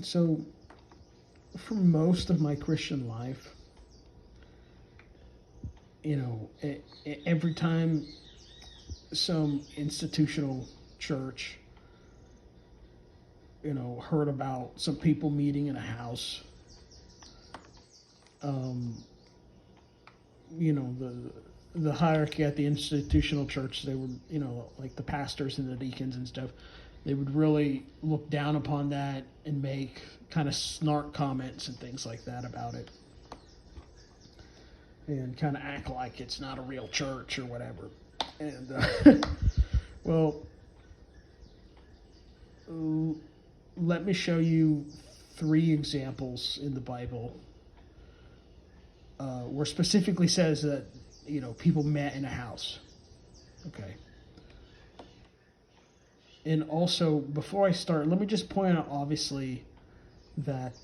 So, for most of my Christian life, every time some institutional church, heard about some people meeting in a house, um, the hierarchy at the institutional church, they would, like the pastors and the deacons and stuff, they would really look down upon that and make kind of snark comments and things like that about it, and kind of act like it's not a real church or whatever. And well, let me show you 3 examples in the Bible where specifically says that people met in a house. Okay. And also, before I start, let me just point out, obviously, that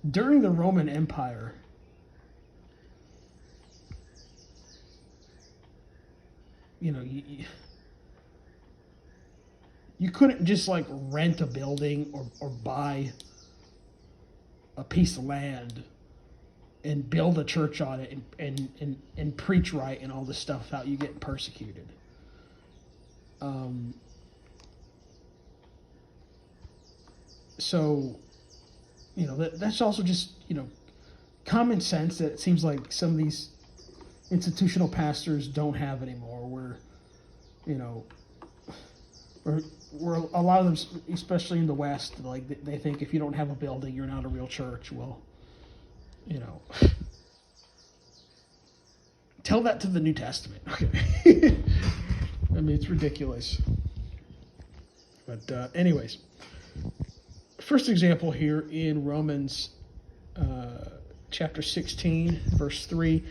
during the Roman Empire, you couldn't just like rent a building or buy a piece of land and build a church on it and preach right and all this stuff without you getting persecuted. So, that's also just, common sense that it seems like some of these institutional pastors don't have anymore, where a lot of them, especially in the West, like they think if you don't have a building, you're not a real church. Well, tell that to the New Testament. Okay. I mean, it's ridiculous. But anyways, first example here in Romans chapter 16, verse 3,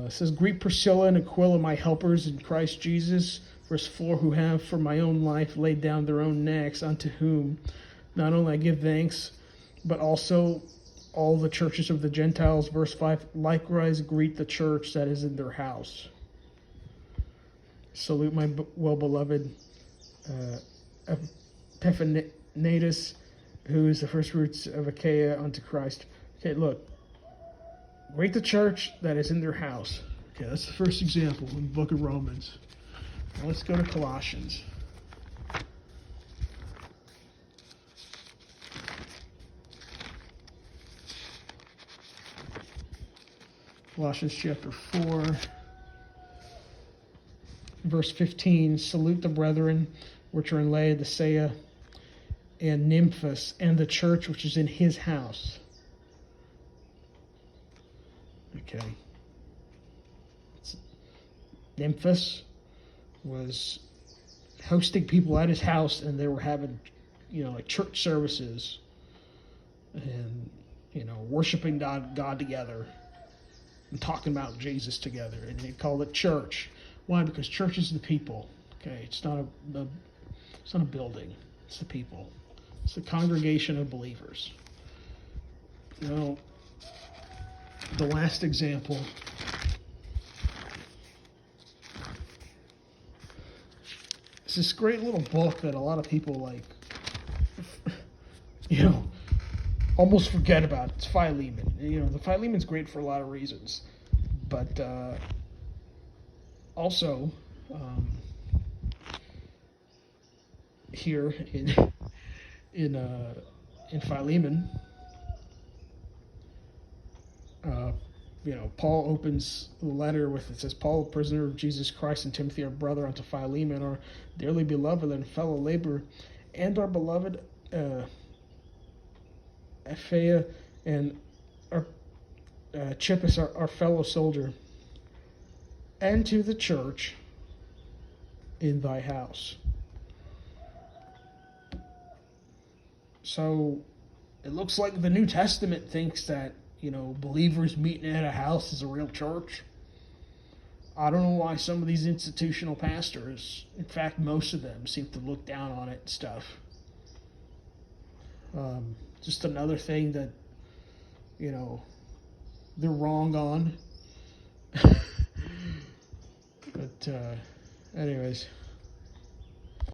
says, "Greet Priscilla and Aquila, my helpers in Christ Jesus." Verse 4, "who have for my own life laid down their own necks, unto whom not only I give thanks, but also all the churches of the Gentiles." Verse 5, "Likewise greet the church that is in their house. Salute my well-beloved Epaphroditus, who is the first fruits of Achaia unto Christ." Okay, look. Greet the church that is in their house. Okay, that's the first example in the book of Romans. Now let's go to Colossians. Colossians chapter 4, verse 15. "Salute the brethren which are in Laodicea and Nymphas, and the church which is in his house." Okay. Nymphas was hosting people at his house, and they were having, like church services and, worshiping God together and talking about Jesus together. And they called it church. Why? Because church is the people. Okay. It's not a building. It's the people. It's the congregation of believers. Now, the last example is this great little book that a lot of people almost forget about. It's Philemon. The Philemon's great for a lot of reasons, but also here in Philemon, Paul opens the letter with, it says, "Paul, a prisoner of Jesus Christ, and Timothy, our brother, unto Philemon, our dearly beloved and fellow laborer, and our beloved Apphia, and our Chippus, our fellow soldier, and to the church in thy house." So it looks like the New Testament thinks that believers meeting at a house is a real church. I don't know why some of these institutional pastors, in fact, most of them, seem to look down on it and stuff. Just another thing that, they're wrong on. But anyways.